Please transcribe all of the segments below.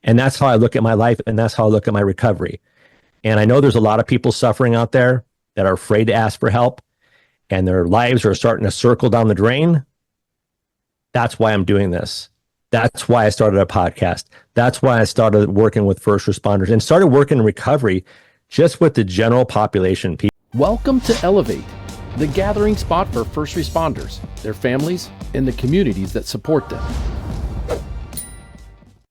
And that's how I look at my life, and that's how I look at my recovery. And I know there's a lot of people suffering out there that are afraid to ask for help, and their lives are starting to circle down the drain. That's why I'm doing this. That's why I started a podcast. That's why I started working with first responders and started working in recovery just with the general population. Welcome to Elevate, the gathering spot for first responders, their families, and the communities that support them.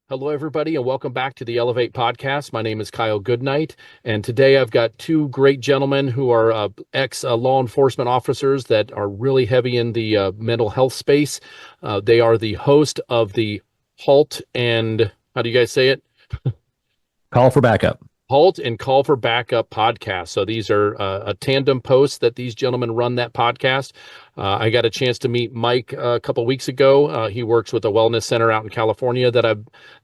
Hello, everybody, and welcome back to the Elevate podcast. My name is Kyle Goodknight, and today I've got two great gentlemen who are ex-law enforcement officers that are really heavy in the mental health space. They are the host of the Halt and, how do you guys say it? Call for backup. Halt and Call for Backup podcast. So these are a tandem post that these gentlemen run that podcast. I got a chance to meet Mike a couple weeks ago. He works with a wellness center out in California that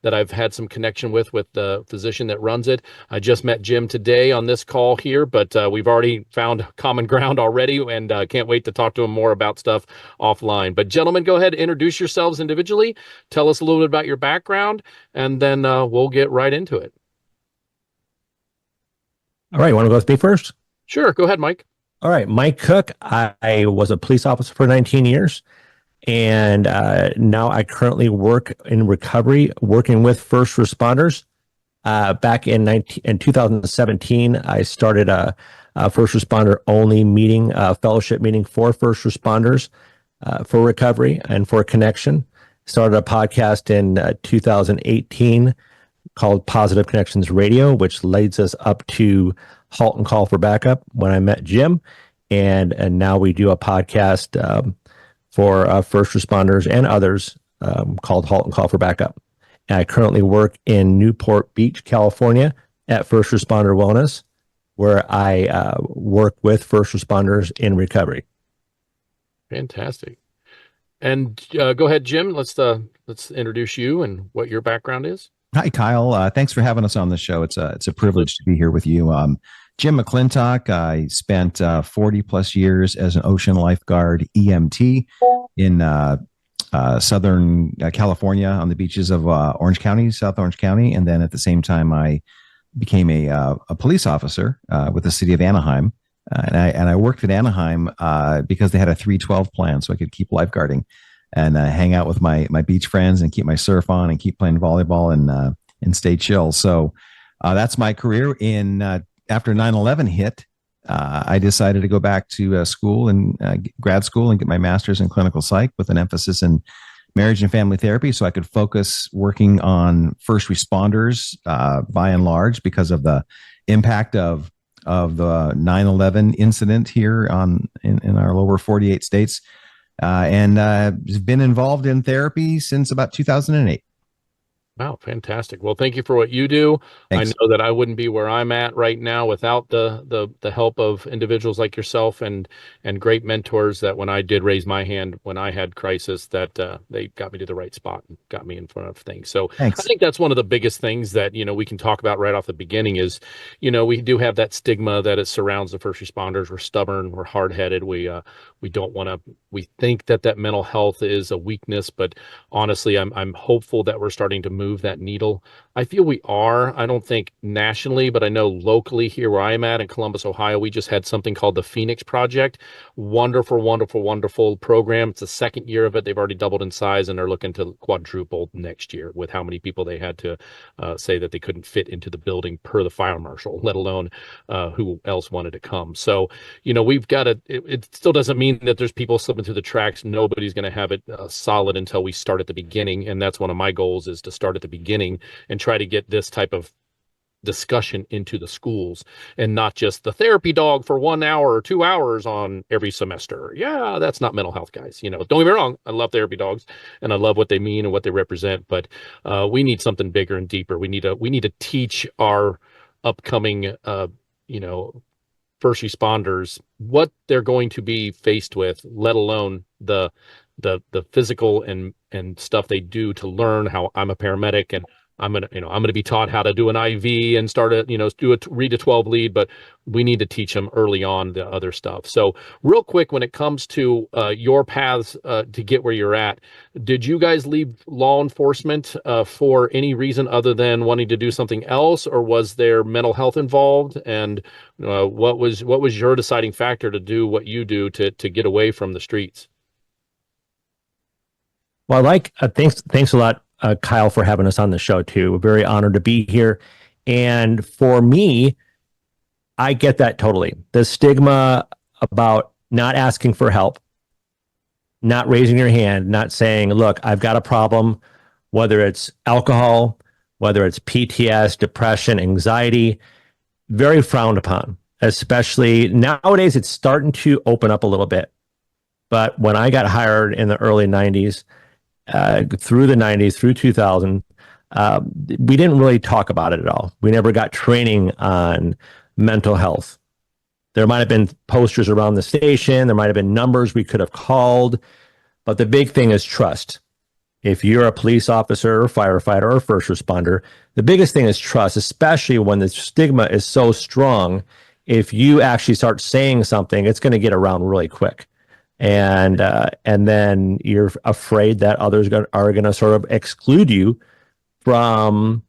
I've had some connection with the physician that runs it. I just met Jim today on this call here, but we've already found common ground already, and can't wait to talk to him more about stuff offline. But gentlemen, go ahead, introduce yourselves individually. Tell us a little bit about your background, and then we'll get right into it. All right, you want to go with me first? Sure, go ahead, Mike. All right, Mike Cook. I was a police officer for 19 years, and now I currently work in recovery, working with first responders. Back in 2017, I started a first responder only meeting, fellowship meeting for first responders for recovery and for connection. Started a podcast in 2018 called Positive Connections Radio, which leads us up to Halt and Call for Backup when I met Jim. And now we do a podcast for first responders and others called Halt and Call for Backup. And I currently work in Newport Beach, California at First Responder Wellness, where I work with first responders in recovery. Fantastic. And go ahead, Jim. Let's introduce you and what your background is. Hi, Kyle. Thanks for having us on the show. It's a privilege to be here with you. Jim McLintock. I spent 40 plus years as an ocean lifeguard EMT in Southern California on the beaches of Orange County, South Orange County. And then at the same time, I became a police officer with the city of Anaheim. And I worked at Anaheim because they had a 312 plan, so I could keep lifeguarding and hang out with my beach friends and keep my surf on and keep playing volleyball and stay chill. So that's my career. After 9/11 hit, I decided to go back to school and grad school and get my master's in clinical psych with an emphasis in marriage and family therapy, so I could focus working on first responders by and large because of the impact of the 9/11 incident here in our lower 48 states. And I've been involved in therapy since about 2008. Wow, fantastic. Well, thank you for what you do. Thanks. I know that I wouldn't be where I'm at right now without the help of individuals like yourself and great mentors that when I did raise my hand when I had crisis, that they got me to the right spot and got me in front of things. So Thanks. I think that's one of the biggest things that, we can talk about right off the beginning is, we do have that stigma that it surrounds the first responders. We're stubborn, we're hard-headed. We don't want to, we think that mental health is a weakness, but honestly, I'm hopeful that we're starting to move that needle. I feel we are. I don't think nationally, but I know locally here where I'm at in Columbus, Ohio, we just had something called the Phoenix Project. Wonderful, wonderful, wonderful program. It's the second year of it. They've already doubled in size and they're looking to quadruple next year with how many people they had to say that they couldn't fit into the building per the fire marshal, let alone who else wanted to come. So, we've got to, it still doesn't mean that there's people slipping through the tracks. Nobody's going to have it solid until we start at the beginning. And that's one of my goals is to start at the beginning and try to get this type of discussion into the schools and not just the therapy dog for 1 hour or 2 hours on every semester. Yeah, that's not mental health, guys. Don't get me wrong. I love therapy dogs and I love what they mean and what they represent, but we need something bigger and deeper. We need to teach our upcoming, first responders what they're going to be faced with, let alone the physical and stuff they do to learn how I'm a paramedic and I'm gonna be taught how to do an IV and start read a 12 lead, but we need to teach them early on the other stuff. So real quick, when it comes to your paths to get where you're at, did you guys leave law enforcement for any reason other than wanting to do something else, or was there mental health involved? And what was your deciding factor to do what you do to get away from the streets? Well, thanks a lot, Kyle, for having us on the show too. We're very honored to be here. And for me, I get that totally. The stigma about not asking for help, not raising your hand, not saying, look, I've got a problem, whether it's alcohol, whether it's PTS, depression, anxiety, very frowned upon, especially nowadays. It's starting to open up a little bit. But when I got hired in the early 90s, through the 90s, through 2000, we didn't really talk about it at all. We never got training on mental health. There might have been posters around the station. There might have been numbers we could have called. But the big thing is trust. If you're a police officer or firefighter or first responder, the biggest thing is trust, especially when the stigma is so strong. If you actually start saying something, it's going to get around really quick. And then you're afraid that others are going to sort of exclude you from,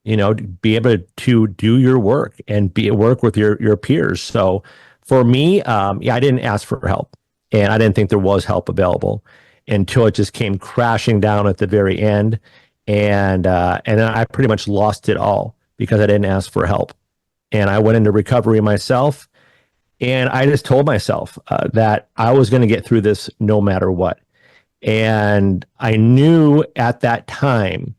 be able to do your work and work with your peers. So for me, I didn't ask for help, and I didn't think there was help available until it just came crashing down at the very end. And then I pretty much lost it all because I didn't ask for help. And I went into recovery myself. And I just told myself that I was going to get through this no matter what. And I knew at that time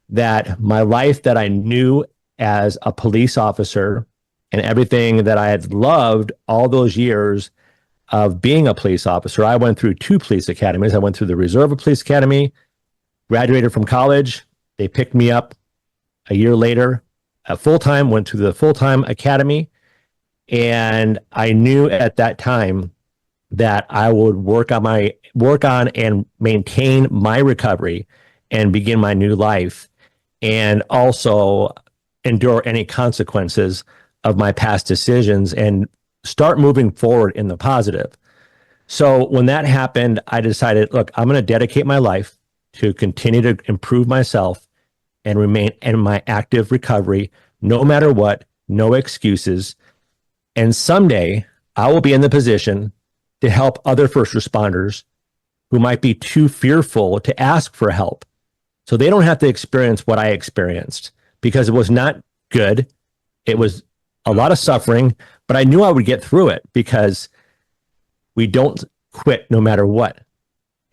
that my life that I knew as a police officer and everything that I had loved all those years of being a police officer, I went through 2 police academies. I went through the Reserve Police Academy, graduated from college. They picked me up a year later full-time, went to the full-time academy. And I knew at that time that I would work on and maintain my recovery and begin my new life, and also endure any consequences of my past decisions and start moving forward in the positive. So when that happened, I decided, look, I'm going to dedicate my life to continue to improve myself and remain in my active recovery, no matter what, no excuses. And someday I will be in the position to help other first responders who might be too fearful to ask for help, so they don't have to experience what I experienced, because it was not good. It was a lot of suffering, but I knew I would get through it because we don't quit no matter what.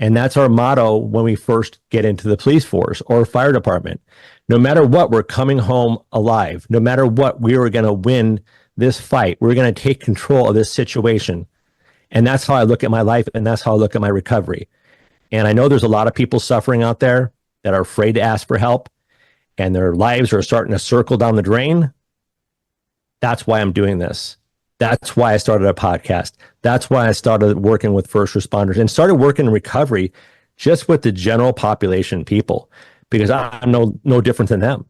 And that's our motto when we first get into the police force or fire department. No matter what, we're coming home alive. No matter what, we are going to win this fight. We're going to take control of this situation. And that's how I look at my life, and that's how I look at my recovery. And I know there's a lot of people suffering out there that are afraid to ask for help, and their lives are starting to circle down the drain. That's why I'm doing this. That's why I started a podcast. That's why I started working with first responders and started working in recovery just with the general population people, because I'm no different than them.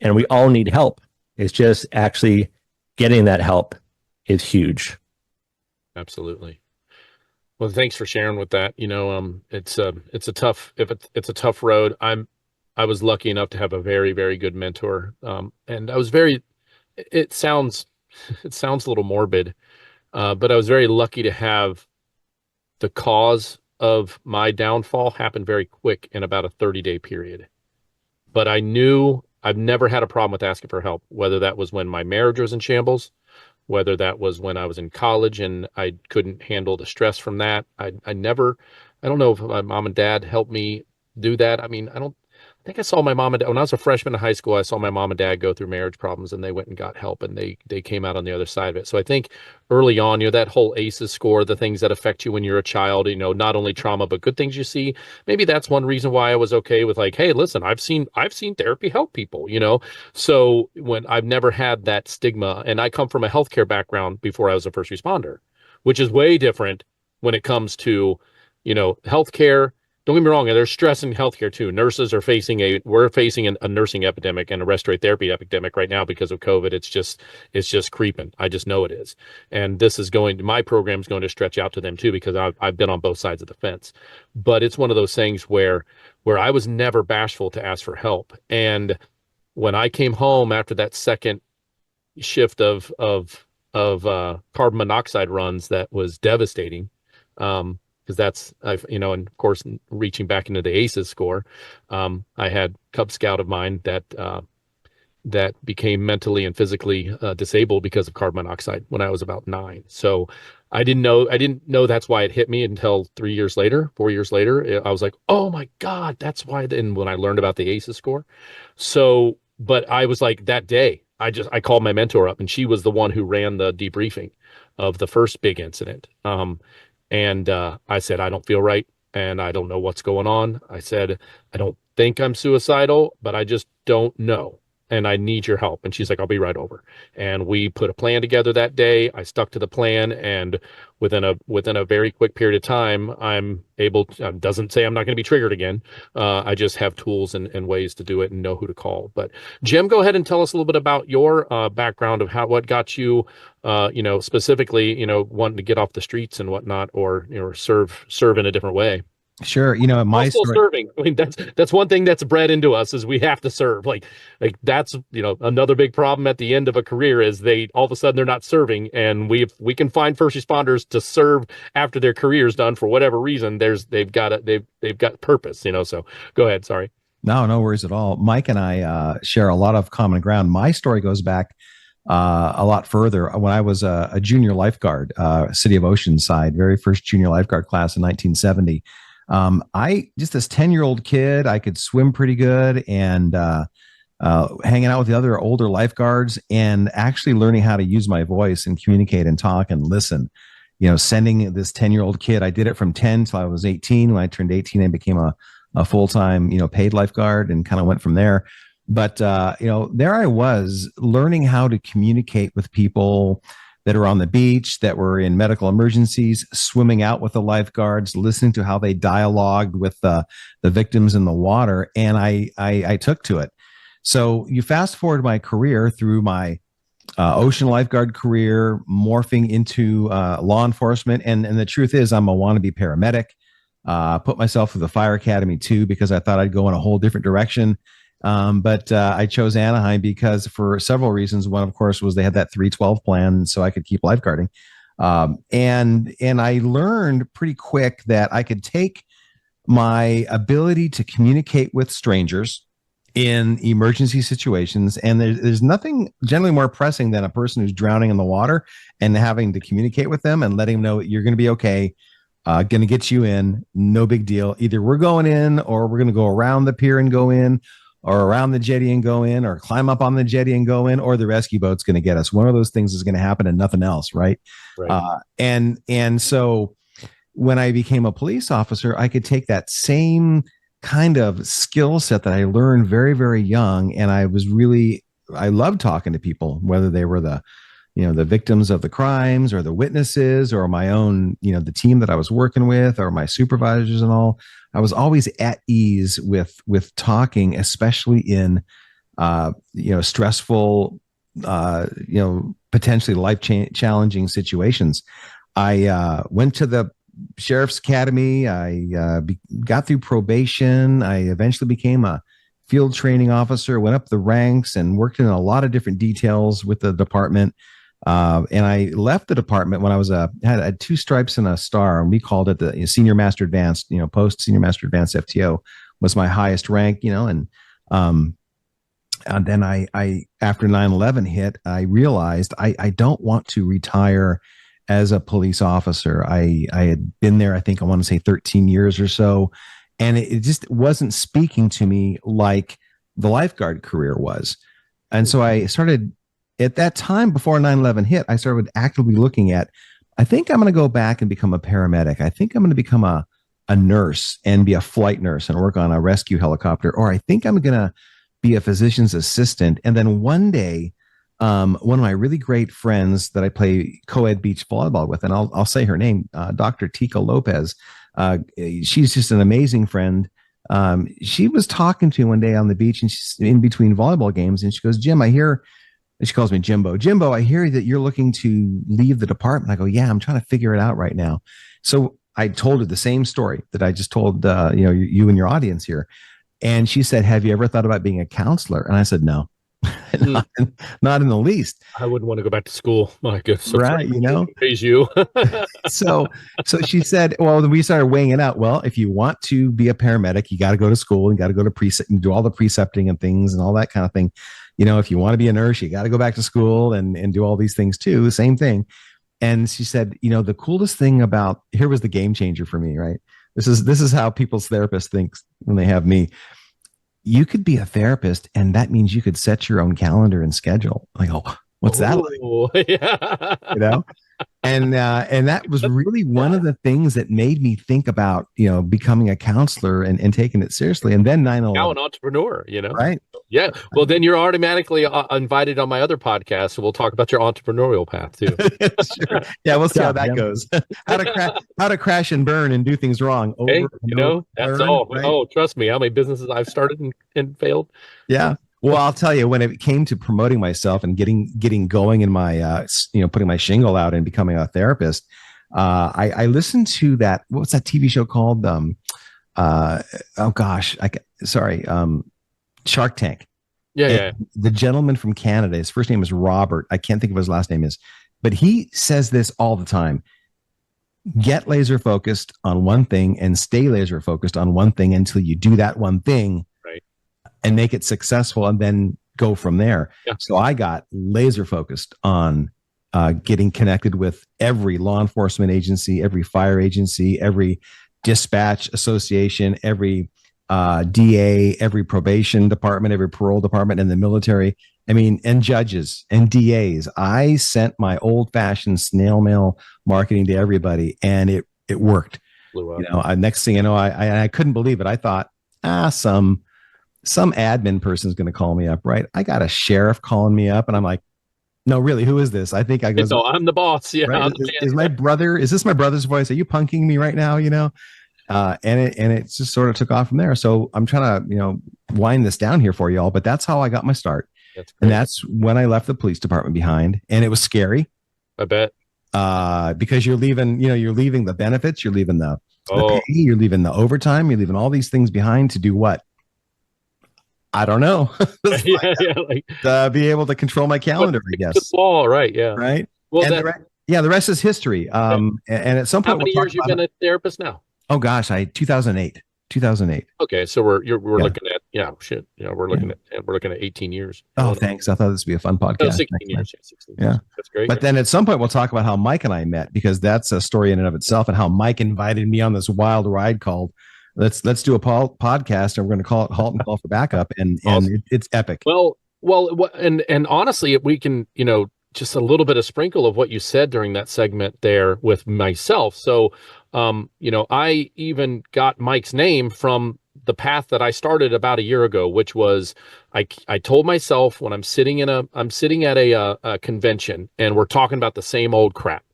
And we all need help. It's just actually getting that help is huge. Absolutely. Well, thanks for sharing with that. It's a tough road. I was lucky enough to have a very, very good mentor. And I was it sounds a little morbid, but I was very lucky to have the cause of my downfall happen very quick in about a 30-day period. But I knew I've never had a problem with asking for help, whether that was when my marriage was in shambles, whether that was when I was in college and I couldn't handle the stress from that. I don't know if my mom and dad helped me do that. I mean, I think I saw my mom and dad when I was a freshman in high school. I saw my mom and dad go through marriage problems, and they went and got help, and they came out on the other side of it. So I think early on, that whole ACEs score, the things that affect you when you're a child, not only trauma, but good things you see. Maybe that's one reason why I was okay with, like, hey, listen, I've seen therapy help people, So when I've never had that stigma, and I come from a healthcare background before I was a first responder, which is way different when it comes to, healthcare don't get me wrong, there's stress in healthcare too. Nurses are we're facing a nursing epidemic and a respiratory therapy epidemic right now because of COVID. It's just creeping. I just know it is. And my program's going to stretch out to them too, because I've been on both sides of the fence. But it's one of those things where I was never bashful to ask for help. And when I came home after that second shift of carbon monoxide runs, that was devastating. Because that's, and of course, reaching back into the ACEs score, I had Cub Scout of mine that became mentally and physically disabled because of carbon monoxide when I was about 9. So I didn't know that's why it hit me until 4 years later. I was like, oh my God, that's why. And when I learned about the ACEs score, but I was like, that day, I called my mentor up, and she was the one who ran the debriefing of the first big incident. And I said, I don't feel right, and I don't know what's going on. I said, I don't think I'm suicidal, but I just don't know, and I need your help. And she's like, I'll be right over. And we put a plan together that day. I stuck to the plan, and within a very quick period of time, I'm able to, doesn't say I'm not going to be triggered again. I just have tools and ways to do it and know who to call. But Jim, go ahead and tell us a little bit about your background of what got you, specifically, wanting to get off the streets and whatnot, or, serve in a different way. Sure. My still story. serving. I mean, that's one thing that's bred into us, is we have to serve. Like that's, another big problem at the end of a career is they all of a sudden they're not serving, and we can find first responders to serve after their career's done for whatever reason. They've got purpose. So go ahead. Sorry. No worries at all. Mike and I share a lot of common ground. My story goes back a lot further. When I was a junior lifeguard, City of Oceanside, very first junior lifeguard class in 1970. Just this 10-year-old kid, I could swim pretty good, and hanging out with the other older lifeguards and actually learning how to use my voice and communicate and talk and listen. Sending this 10-year-old kid, I did it from 10 till I was 18. When I turned 18, I became a full-time, paid lifeguard, and kind of went from there. But, there I was learning how to communicate with people that are on the beach, that were in medical emergencies, swimming out with the lifeguards, listening to how they dialogued with the victims in the water. And I took to it. So you fast forward my career through my ocean lifeguard career, morphing into law enforcement. And the truth is, I'm a wannabe paramedic. Put myself through the fire academy too, because I thought I'd go in a whole different direction. But I chose Anaheim because, for several reasons. One, of course, was they had that 312 plan, so I could keep lifeguarding. And I learned pretty quick that I could take my ability to communicate with strangers in emergency situations, and there's nothing generally more pressing than a person who's drowning in the water and having to communicate with them and letting them know you're going to be okay. Going to get you in, no big deal. Either we're going in, or we're going to go around the pier and go in, or around the jetty and go in, or climb up on the jetty and go in, or the rescue boat's going to get us. One of those things is going to happen and nothing else, right? And so when I became a police officer, I could take that same kind of skill set that I learned very, very young, and I loved talking to people, whether they were the victims of the crimes, or the witnesses, or my own, the team that I was working with, or my supervisors and all. I was always at ease with talking, especially in, stressful, potentially challenging situations. I went to the Sheriff's Academy. I got through probation. I eventually became a field training officer, went up the ranks, and worked in a lot of different details with the department. And I left the department when I had 2 stripes and a star, and we called it the Senior Master Advanced, post Senior Master Advanced FTO was my highest rank, and then I after 9/11 hit, I realized I don't want to retire as a police officer. I had been there, I think I want to say 13 years or so, and it just wasn't speaking to me like the lifeguard career was. And so I started, at that time before 9/11 hit, I started actively looking at, I think I'm going to go back and become a paramedic. I think I'm going to become a nurse and be a flight nurse and work on a rescue helicopter. Or I think I'm going to be a physician's assistant. And then one day, one of my really great friends that I play co-ed beach volleyball with, and I'll say her name, Dr. Tika Lopez, She's just an amazing friend. She was talking to me one day on the beach, and she's in between volleyball games, and she goes, Jim, I hear, and she calls me Jimbo. Jimbo, I hear that you're looking to leave the department. I go, yeah, I'm trying to figure it out right now. So I told her the same story that I just told you and your audience here. And she said, have you ever thought about being a counselor? And I said, no, not in the least. I wouldn't want to go back to school. My goodness. Right. Pays you. so she said, well, we started weighing it out. Well, if you want to be a paramedic, you got to go to school and got to go to precept and do all the precepting and things and all that kind of thing. If you want to be a nurse, you got to go back to school and do all these things too. Same thing. And she said, the coolest thing about, here was the game changer for me, right? This is how people's therapist thinks when they have me. You could be a therapist, and that means you could set your own calendar and schedule. Like, oh, what's that like? Yeah. And that was really one of the things that made me think about, becoming a counselor and taking it seriously. And then 9/11. Now an entrepreneur, right? Yeah. Well, then you're automatically invited on my other podcast, so we'll talk about your entrepreneurial path too. Sure. Yeah, we'll see how that goes. how to crash and burn and do things wrong. That's all. Right? Oh, trust me, how many businesses I've started and failed. Yeah. Well, I'll tell you, when it came to promoting myself and getting going in my, putting my shingle out and becoming a therapist, I listened to that. What's that TV show called? Shark Tank. Yeah. The gentleman from Canada, his first name is Robert. I can't think of what his last name is, but he says this all the time. Get laser focused on one thing and stay laser focused on one thing until you do that one thing. Right. And make it successful, and then go from there. Yeah. So I got laser focused on getting connected with every law enforcement agency, every fire agency, every dispatch association, every DA, every probation department, every parole department in the military. I mean, and judges and DAs. I sent my old fashioned snail mail marketing to everybody, and it worked. Next thing you know, I couldn't believe it. I thought, some admin person is going to call me up, right? I got a sheriff calling me up, and I'm like, no, really, who is this? I think I go, no, I'm the boss. Yeah. Right? Is this my brother's voice? Are you punking me right now? And it just sort of took off from there. So I'm trying to, wind this down here for y'all, but that's how I got my start. And that's when I left the police department behind, and it was scary. I bet. Because you're leaving the benefits, you're leaving the pay, you're leaving the overtime, you're leaving all these things behind to do what? I don't know. Be able to control my calendar, I guess. Right. Yeah. Right. Well, the rest is history. And at some point, how many years you've been a therapist now? Oh gosh, 2008. Okay, so we're looking at we're looking at 18 years. Oh, thanks. I thought this would be a fun podcast. 16 years. 16 years. Yeah, that's great. But then at some point we'll talk about how Mike and I met, because that's a story in and of itself, and how Mike invited me on this wild ride called Let's do a podcast, and we're going to call it Halt and Call for Backup, and awesome. It's epic. Well, and honestly, we can just a little bit of sprinkle of what you said during that segment there with myself. So, I even got Mike's name from the path that I started about a year ago, which was I told myself when I'm sitting at a convention and we're talking about the same old crap,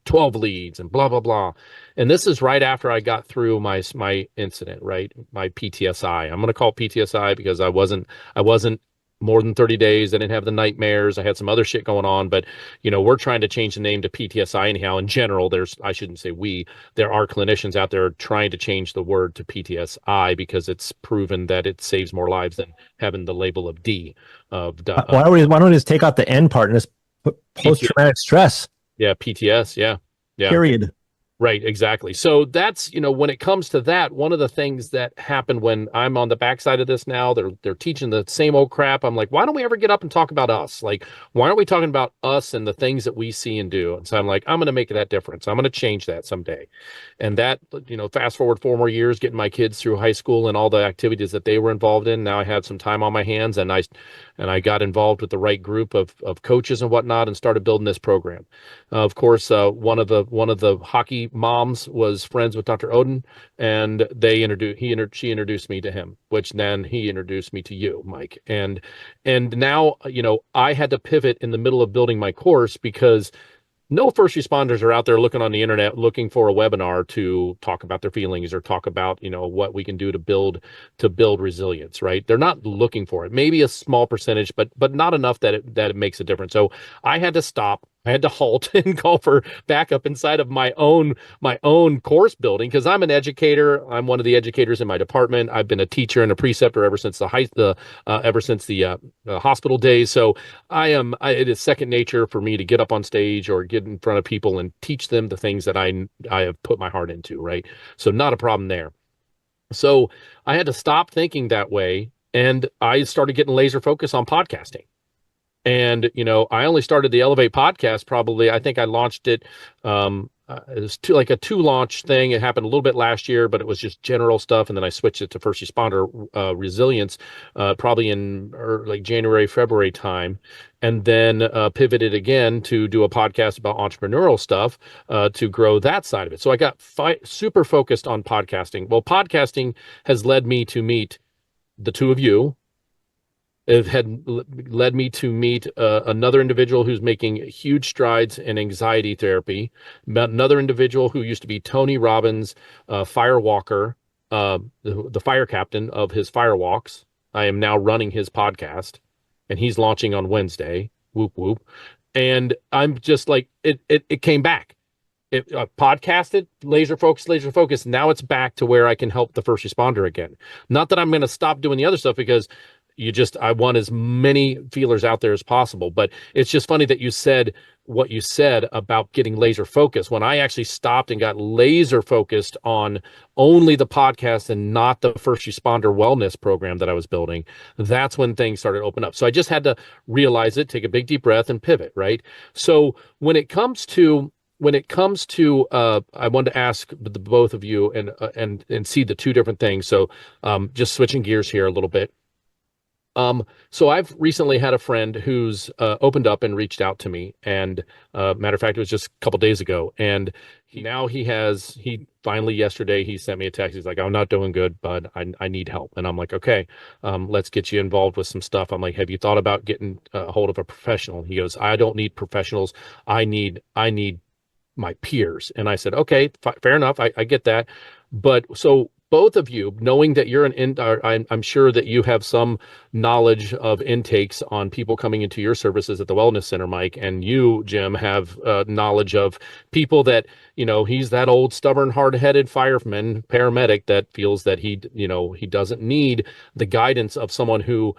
12 leads and blah, blah, blah. And this is right after I got through my incident, right? My PTSI. I'm going to call it PTSI because I wasn't more than 30 days. I didn't have the nightmares. I had some other shit going on, but we're trying to change the name to PTSI anyhow. In general, there are clinicians out there trying to change the word to PTSI because it's proven that it saves more lives than having the label of D. Why don't we just take out the N part and just put post-traumatic stress? Yeah, PTS. Yeah. Period. Right, exactly. So that's, when it comes to that, one of the things that happened when I'm on the backside of this now, they're teaching the same old crap. I'm like, why don't we ever get up and talk about us? Like, why aren't we talking about us and the things that we see and do? And so I'm like, I'm going to make that difference. I'm going to change that someday. And that, fast forward 4 more years, getting my kids through high school and all the activities that they were involved in. Now I had some time on my hands, and I got involved with the right group of coaches and whatnot, and started building this program. Of course, one of the hockey moms was friends with Dr. Oden, and she introduced me to him, which then he introduced me to you, Mike. And now, I had to pivot in the middle of building my course because no first responders are out there looking on the internet looking for a webinar to talk about their feelings or talk about, what we can do to build resilience, right? They're not looking for it. Maybe a small percentage, but not enough that it makes a difference. So I had to stop. I had to halt and call for backup inside of my own course building, because I'm an educator. I'm one of the educators in my department. I've been a teacher and a preceptor ever since the hospital days. So it is second nature for me to get up on stage or get in front of people and teach them the things that I have put my heart into, right? So not a problem there. So I had to stop thinking that way, and I started getting laser focused on podcasting. And, I only started the Elevate podcast probably, I think I launched it. It was like a 2 launch thing. It happened a little bit last year, but it was just general stuff. And then I switched it to first responder resilience, probably in like January, February time. And then pivoted again to do a podcast about entrepreneurial stuff to grow that side of it. So I got super focused on podcasting. Well, podcasting has led me to meet the two of you. It had led me to meet another individual who's making huge strides in anxiety therapy. Met another individual who used to be Tony Robbins' fire walker, the fire captain of his fire walks. I am now running his podcast, and he's launching on Wednesday. Whoop, whoop. And I'm just like, it came back. Podcasted, laser focused. Now it's back to where I can help the first responder again. Not that I'm going to stop doing the other stuff, because I want as many feelers out there as possible. But it's just funny that you said what you said about getting laser focused, when I actually stopped and got laser focused on only the podcast and not the first responder wellness program that I was building. That's when things started to open up. So I just had to realize it, take a big deep breath, and pivot, right? So when it comes to I wanted to ask the both of you and see the two different things. So just switching gears here a little bit. So I've recently had a friend who's opened up and reached out to me, and matter of fact, it was just a couple days ago, and he finally yesterday he sent me a text. He's like, "I'm not doing good, bud. I need help." And I'm like, "Okay, let's get you involved with some stuff." I'm like, "Have you thought about getting a hold of a professional?" And he goes, "I don't need professionals. I need my peers." And I said, "Okay, fair enough. I get that." But so both of you, knowing that you're I'm sure that you have some knowledge of intakes on people coming into your services at the Wellness Center, Mike, and you, Jim, have knowledge of people that, he's that old, stubborn, hard-headed fireman, paramedic that feels that he doesn't need the guidance of someone who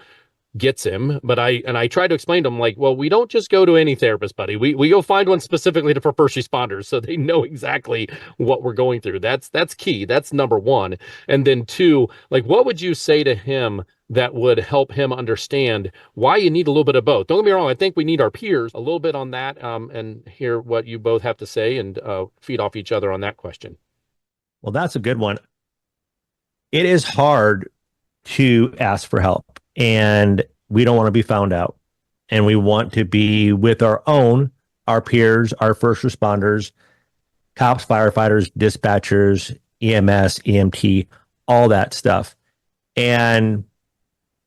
gets him. But I try to explain to him, like, well, we don't just go to any therapist, buddy. We go find one specifically for first responders, so they know exactly what we're going through. That's key. That's number one. And then two, like, what would you say to him that would help him understand why you need a little bit of both? Don't get me wrong. I think we need our peers a little bit on that, and hear what you both have to say, and feed off each other on that question. Well, that's a good one. It is hard to ask for help, and we don't want to be found out, and we want to be with our peers, our first responders, cops, firefighters, dispatchers, EMS, EMT, all that stuff. And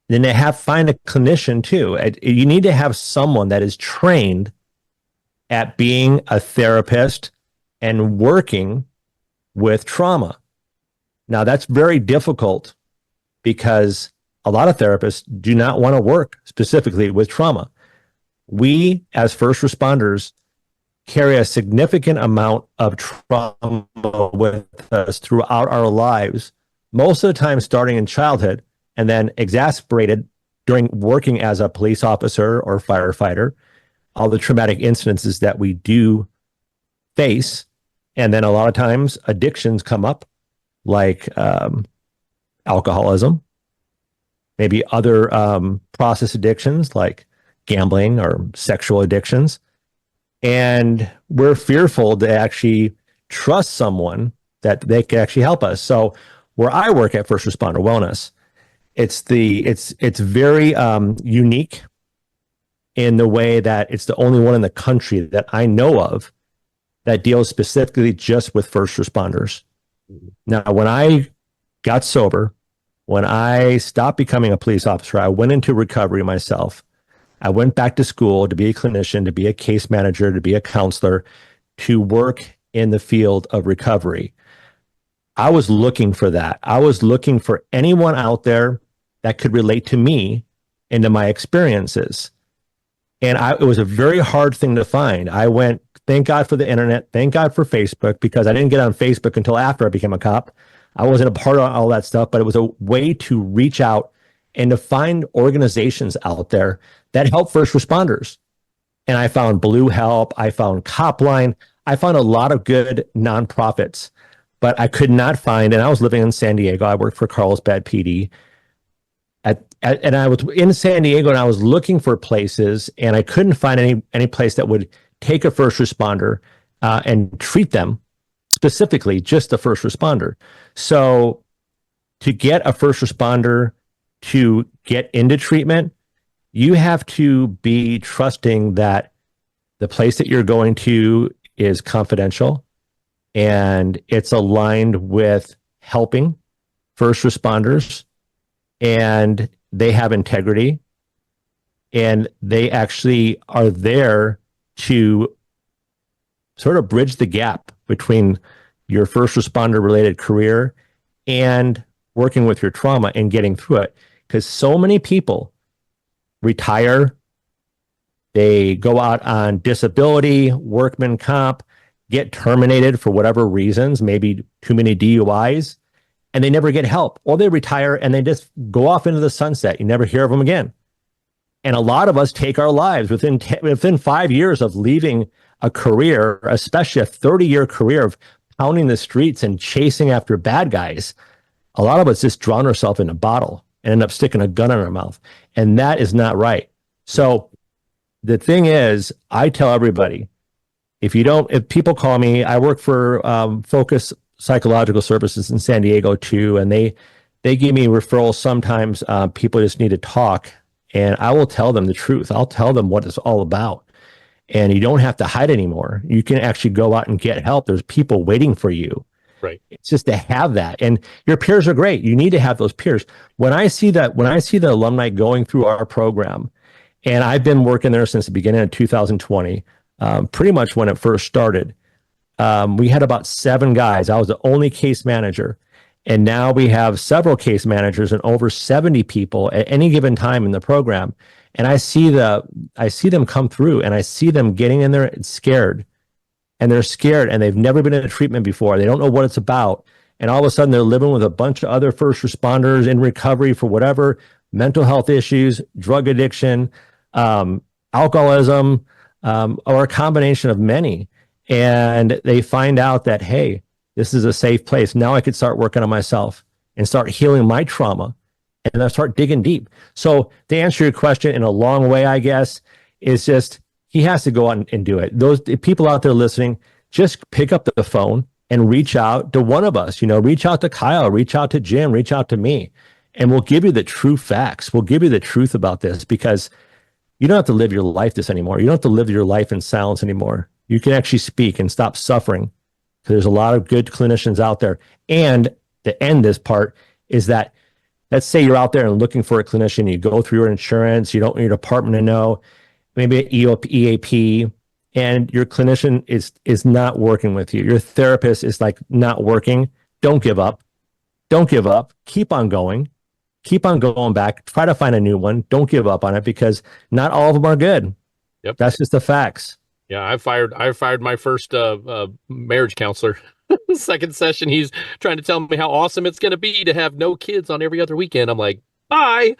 then they find a clinician too. You need to have someone that is trained at being a therapist and working with trauma. Now, that's very difficult, because a lot of therapists do not want to work specifically with trauma. We, as first responders, carry a significant amount of trauma with us throughout our lives, most of the time starting in childhood, and then exacerbated during working as a police officer or firefighter, all the traumatic incidences that we do face. And then a lot of times addictions come up, like alcoholism, maybe other process addictions like gambling or sexual addictions. And we're fearful to actually trust someone that they can actually help us. So where I work at First Responder Wellness, it's very unique in the way that it's the only one in the country that I know of that deals specifically just with first responders. Now, when I got sober, when I stopped becoming a police officer, I went into recovery myself. I went back to school to be a clinician, to be a case manager, to be a counselor, to work in the field of recovery. I was looking for that. I was looking for anyone out there that could relate to me and to my experiences. And it was a very hard thing to find. I went, thank God for the internet, thank God for Facebook, because I didn't get on Facebook until after I became a cop. I wasn't a part of all that stuff, but it was a way to reach out and to find organizations out there that help first responders. And I found Blue Help, I found Copline, I found a lot of good nonprofits, but I could not find, and I was living in San Diego, I worked for Carlsbad PD, and I was in San Diego and I was looking for places and I couldn't find any place that would take a first responder and treat them specifically, just the first responder. So to get a first responder to get into treatment, you have to be trusting that the place that you're going to is confidential and it's aligned with helping first responders, and they have integrity, and they actually are there to sort of bridge the gap between your first responder related career and working with your trauma and getting through it. Because so many people retire, they go out on disability, workman comp, get terminated for whatever reasons, maybe too many DUIs, and they never get help, or they retire and they just go off into the sunset. You never hear of them again. And a lot of us take our lives within 5 years of leaving a career, especially a 30-year career of pounding the streets and chasing after bad guys. A lot of us just drown ourselves in a bottle and end up sticking a gun in our mouth. And that is not right. So the thing is, I tell everybody, if people call me, I work for Focus Psychological Services in San Diego too, and they give me referrals sometimes. People just need to talk, and I will tell them the truth. I'll tell them what it's all about, and you don't have to hide anymore. You can actually go out and get help. There's people waiting for you. Right. It's just to have that, and your peers are great. You need to have those peers. When I see the alumni going through our program, and I've been working there since the beginning of 2020, pretty much when it first started. We had about 7 guys. I was the only case manager. And now we have several case managers and over 70 people at any given time in the program. And I see them come through, and I see them getting in there scared. And they're scared, and they've never been in a treatment before. They don't know what it's about. And all of a sudden they're living with a bunch of other first responders in recovery for whatever mental health issues, drug addiction, alcoholism, or a combination of many. And they find out that, hey, this is a safe place. Now I could start working on myself and start healing my trauma, and then start digging deep. So to answer your question in a long way, I guess, is just he has to go out and do it. Those people out there listening, just pick up the phone and reach out to one of us. Reach out to Kyle, reach out to Jim, reach out to me, and we'll give you the true facts. We'll give you the truth about this, because you don't have to live your life this anymore. You don't have to live your life in silence anymore. You can actually speak and stop suffering. So there's a lot of good clinicians out there. And to end this part is that, let's say you're out there and looking for a clinician, you go through your insurance, you don't want your department to know, maybe an EAP, and your clinician is not working with you. Your therapist is like not working. Don't give up. Don't give up. Keep on going. Keep on going back. Try to find a new one. Don't give up on it, because not all of them are good. Yep. That's just the facts. Yeah, I fired my first marriage counselor. Second session, he's trying to tell me how awesome it's going to be to have no kids on every other weekend. I'm like, bye.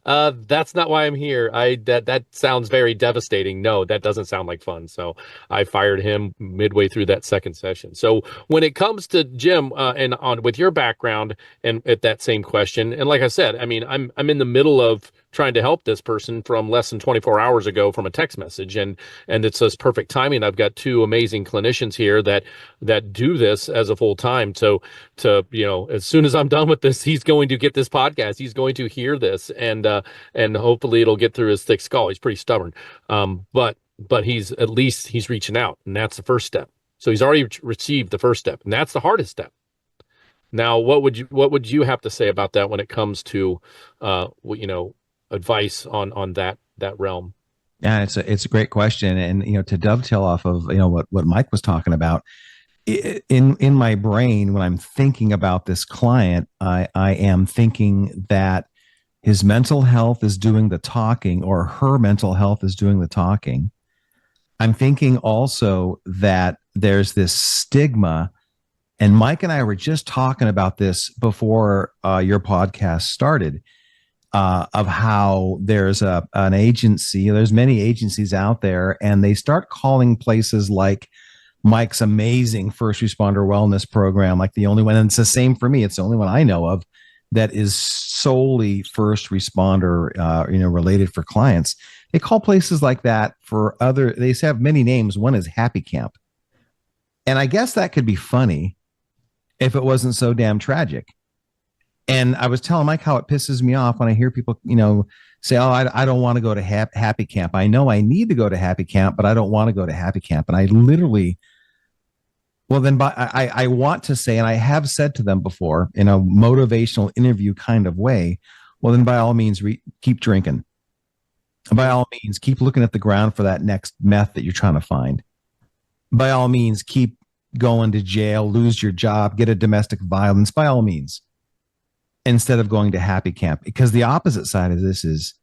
That's not why I'm here. That sounds very devastating. No, that doesn't sound like fun. So I fired him midway through that second session. So when it comes to Jim, and on with your background and at that same question, and like I said, I mean, I'm in the middle of trying to help this person from less than 24 hours ago from a text message, and it says perfect timing. I've got 2 amazing clinicians here that do this as a full time. So as soon as I'm done with this, he's going to get this podcast. He's going to hear this, and hopefully it'll get through his thick skull. He's pretty stubborn, but he's reaching out, and that's the first step. So he's already received the first step, and that's the hardest step. Now, what would you have to say about that when it comes to advice on that realm? Yeah, it's a great question, and to dovetail off of what Mike was talking about, in my brain when I'm thinking about this client, I am thinking that his mental health is doing the talking, or her mental health is doing the talking. I'm thinking also that there's this stigma, and Mike and I were just talking about this before your podcast started, of how there's an agency, there's many agencies out there, and they start calling places like Mike's amazing first responder wellness program like the only one, and it's the same for me. It's the only one I know of that is solely first responder, related for clients. They call places like that for other. They have many names. One is Happy Camp, and I guess that could be funny if it wasn't so damn tragic. And I was telling Mike how it pisses me off when I hear people, say, "Oh, I don't want to go to Happy Camp. I know I need to go to Happy Camp, but I don't want to go to Happy Camp." And I literally, well, then I want to say, and I have said to them before in a motivational interview kind of way, well, then by all means, keep drinking. By all means, keep looking at the ground for that next meth that you're trying to find. By all means, keep going to jail, lose your job, get a domestic violence, by all means, instead of going to Happy Camp. Because the opposite side of this is,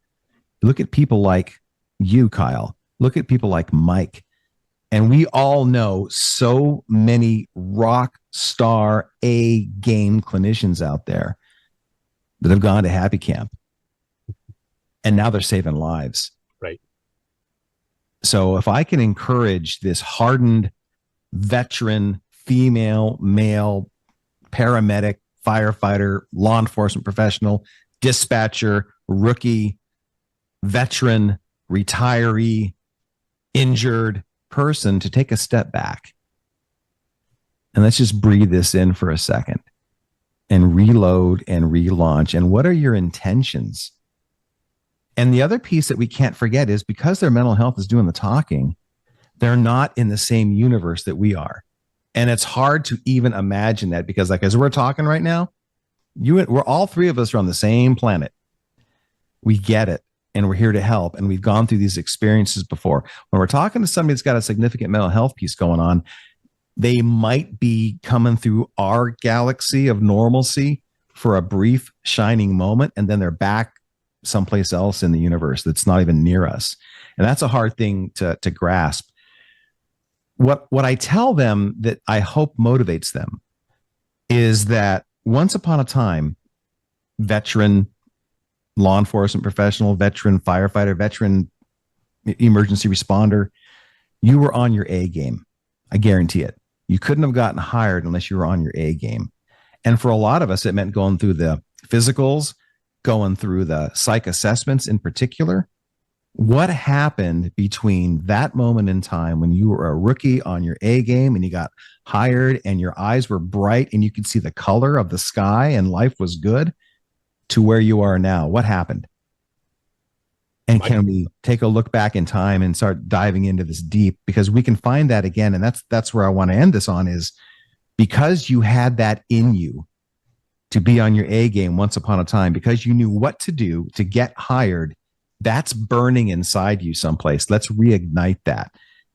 look at people like you, Kyle. Look at people like Mike. And we all know so many rock star A-game clinicians out there that have gone to Happy Camp. And now they're saving lives. Right. So if I can encourage this hardened veteran, female, male, paramedic, firefighter, law enforcement professional, dispatcher, rookie, veteran, retiree, injured person to take a step back, and let's just breathe this in for a second and reload and relaunch. And what are your intentions? And the other piece that we can't forget is, because their mental health is doing the talking, they're not in the same universe that we are. And it's hard to even imagine that, because as we're talking right now, we're all three of us are on the same planet. We get it. And we're here to help. And we've gone through these experiences before. When we're talking to somebody that's got a significant mental health piece going on, they might be coming through our galaxy of normalcy for a brief shining moment, and then they're back someplace else in the universe that's not even near us. And that's a hard thing to grasp. What I tell them that I hope motivates them is that once upon a time, veteran law enforcement professional, veteran firefighter, veteran emergency responder, you were on your A game. I guarantee it. You couldn't have gotten hired unless you were on your A game. And for a lot of us, it meant going through the physicals, going through the psych assessments in particular. What happened between that moment in time when you were a rookie on your A game and you got hired and your eyes were bright and you could see the color of the sky and life was good, to where you are now? What happened? And can we take a look back in time and start diving into this deep? Because we can find that again. And that's where I want to end this on, is because you had that in you to be on your A game once upon a time, because you knew what to do to get hired, that's burning inside you someplace. Let's reignite that.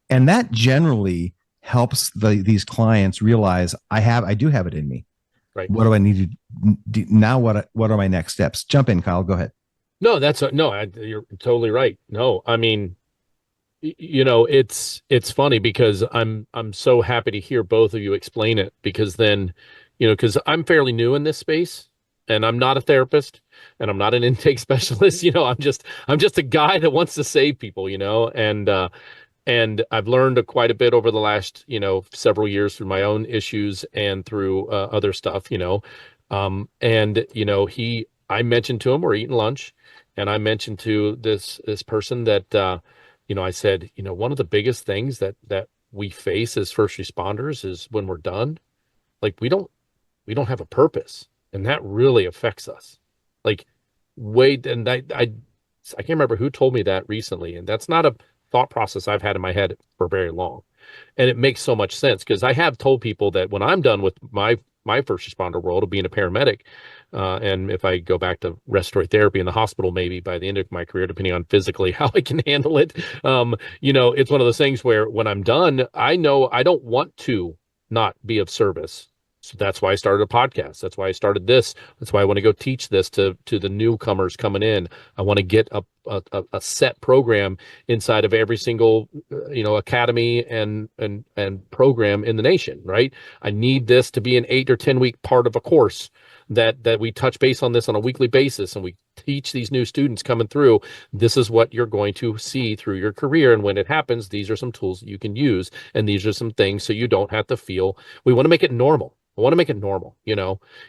And that generally helps these clients realize, I do have it in me. Right. What do I need to do now? What are my next steps? Jump in, Kyle. Go ahead. No, you're totally right. No, I mean, it's funny because I'm so happy to hear both of you explain it, because then, because I'm fairly new in this space, and I'm not a therapist and I'm not an intake specialist. I'm just a guy that wants to save people, and I've learned quite a bit over the last, several years through my own issues and through other stuff, I mentioned to him, we're eating lunch, and I mentioned to this person that, I said, one of the biggest things that we face as first responders is when we're done, like we don't have a purpose, and that really affects us. Like, wait, and I can't remember who told me that recently, and that's not a thought process I've had in my head for very long. And it makes so much sense, because I have told people that when I'm done with my my first responder world of being a paramedic. And if I go back to respiratory therapy in the hospital, maybe by the end of my career, depending on physically how I can handle it, it's one of those things where when I'm done, I know I don't want to not be of service. So that's why I started a podcast. That's why I started this. That's why I want to go teach this to the newcomers coming in. I want to get a set program inside of every single academy and program in the nation, right? I need this to be an 8 or 10 week part of a course that we touch base on this on a weekly basis, and we teach these new students coming through. This is what you're going to see through your career, and when it happens, these are some tools that you can use, and these are some things so you don't have to feel. We want to make it normal. I want to make it normal.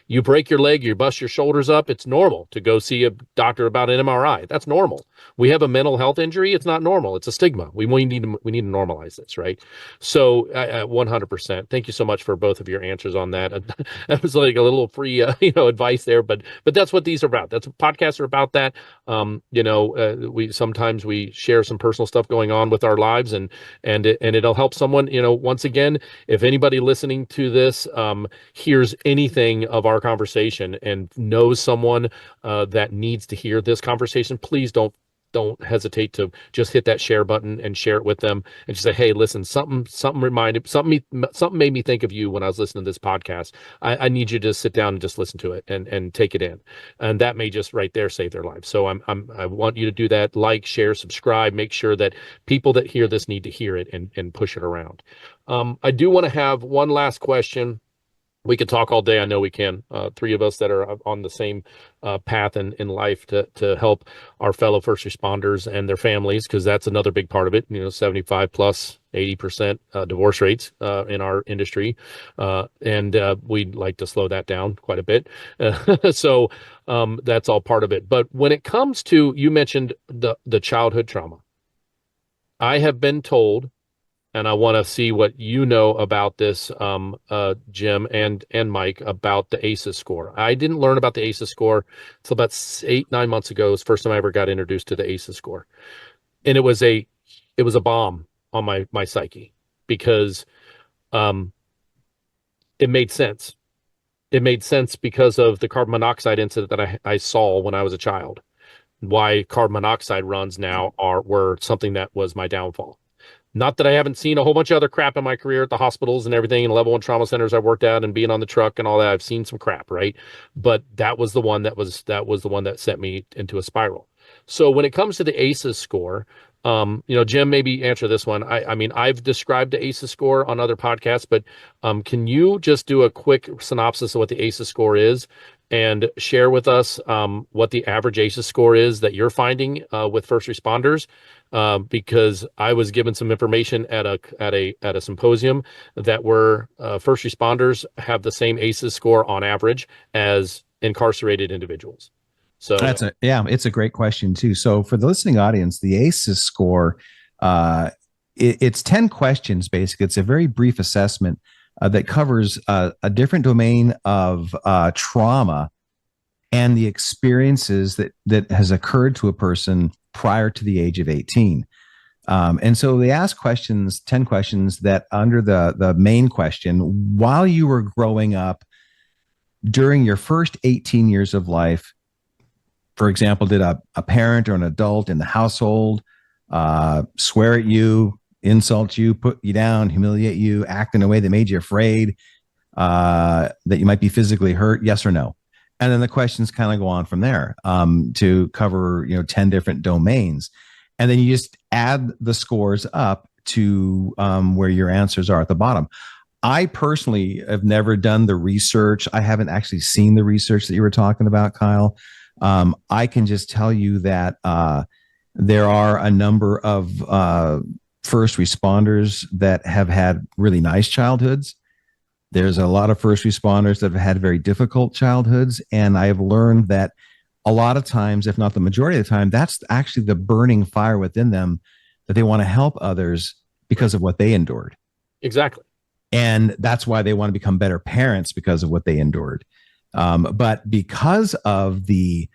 You break your leg, you bust your shoulders up. It's normal to go see a doctor about an MRI. That's normal. We have a mental health injury. It's not normal. It's a stigma. We need to normalize this, right? So 100%. Thank you so much for both of your answers on that. That was like a little free, advice there, but that's what these are about. That's what podcasts are about. That, we sometimes we share some personal stuff going on with our lives, and it'll help someone. Once again, if anybody listening to this, hears anything of our conversation and knows someone that needs to hear this conversation, please don't hesitate to just hit that share button and share it with them, and just say, hey, listen, something made me think of you when I was listening to this podcast. I need you to sit down and just listen to it and take it in, and that may just right there save their lives. So I want you to do that. Like, share, subscribe, make sure that people that hear this need to hear it and push it around. I do want to have one last question. We could talk all day. I know we can. Three of us that are on the same path in life to help our fellow first responders and their families, because that's another big part of it. 75 plus 80% divorce rates in our industry, and we'd like to slow that down quite a bit. So that's all part of it. But when it comes to, you mentioned the childhood trauma, I have been told, and I want to see what you know about this, Jim and Mike, about the ACEs score. I didn't learn about the ACEs score until about 8-9 months ago. It was the first time I ever got introduced to the ACEs score. And it was a bomb on my psyche, because it made sense. It made sense because of the carbon monoxide incident that I saw when I was a child. Why carbon monoxide runs now were something that was my downfall. Not that I haven't seen a whole bunch of other crap in my career at the hospitals and everything, and level 1 trauma centers I worked at, and being on the truck and all that. I've seen some crap, right? But that was the one that sent me into a spiral. So when it comes to the ACEs score, Jim, maybe answer this one. I mean, I've described the ACEs score on other podcasts, but can you just do a quick synopsis of what the ACEs score is, and share with us what the average ACEs score is that you're finding with first responders? Because I was given some information at a symposium that first responders have the same ACEs score on average as incarcerated individuals. So it's a great question too. So for the listening audience, the ACEs score, it's 10 questions. Basically, it's a very brief assessment that covers a different domain of trauma and the experiences that has occurred to a person prior to the age of 18. And so they ask 10 questions that under the main question, while you were growing up, during your first 18 years of life, for example, did a parent or an adult in the household swear at you, insult you, put you down, humiliate you, act in a way that made you afraid that you might be physically hurt? Yes or no? And then the questions kind of go on from there to cover 10 different domains. And then you just add the scores up to where your answers are at the bottom. I personally have never done the research. I haven't actually seen the research that you were talking about, Kyle. I can just tell you that there are a number of first responders that have had really nice childhoods. There's a lot of first responders that have had very difficult childhoods. And I have learned that a lot of times, if not the majority of the time, that's actually the burning fire within them, that they want to help others because of what they endured. Exactly. And that's why they want to become better parents, because of what they endured. But because of these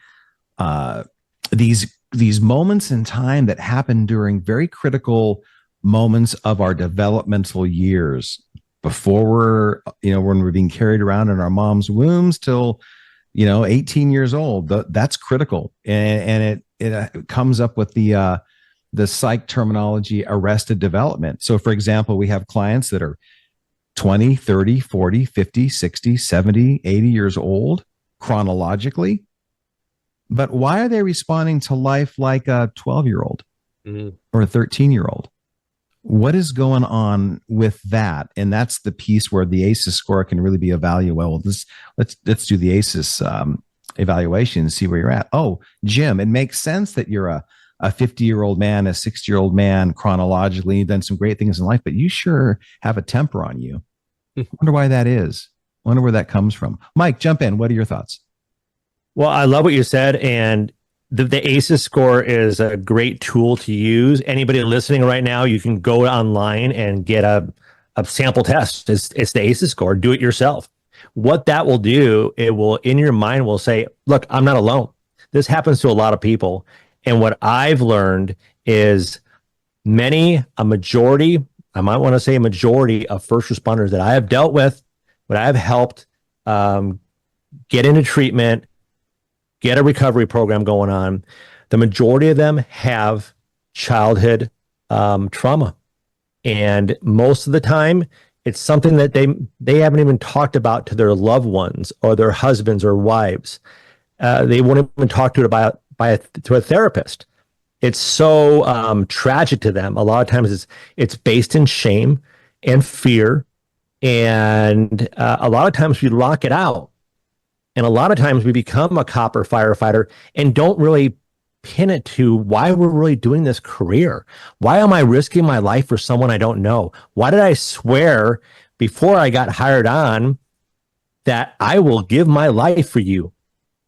moments in time that happen during very critical moments of our developmental years, before when we're being carried around in our mom's wombs till 18 years old. That's critical, and it comes up with the psych terminology arrested development. So for example, we have clients that are 20, 30, 40, 50, 60, 70, 80 years old chronologically, but why are they responding to life like a 12-year-old or a 13-year-old? What is going on with that? And that's the piece where the ACEs score can really be evaluated. Well, let's do the ACEs evaluation and see where you're at. Oh, Jim, it makes sense that you're a 50-year-old man, a 60-year-old man chronologically. You've done some great things in life, but you sure have a temper on you. I wonder why that is. I wonder where that comes from. Mike, jump in. What are your thoughts? Well, I love what you said, and the ACEs score is a great tool to use. Anybody listening right now, you can go online and get a sample test. It's the ACEs score. Do it yourself. What that will do, it will, in your mind, will say, look, I'm not alone. This happens to a lot of people. And what I've learned is a majority, I might want to say a majority of first responders that I have dealt with, what I have helped get into treatment, get a recovery program going on, the majority of them have childhood trauma. And most of the time, it's something that they haven't even talked about to their loved ones or their husbands or wives. They won't even talk to it to a therapist. It's so tragic to them. A lot of times it's based in shame and fear. And a lot of times we lock it out. And a lot of times we become a cop or firefighter and don't really pin it to why we're really doing this career. Why am I risking my life for someone I don't know? Why did I swear before I got hired on that I will give my life for you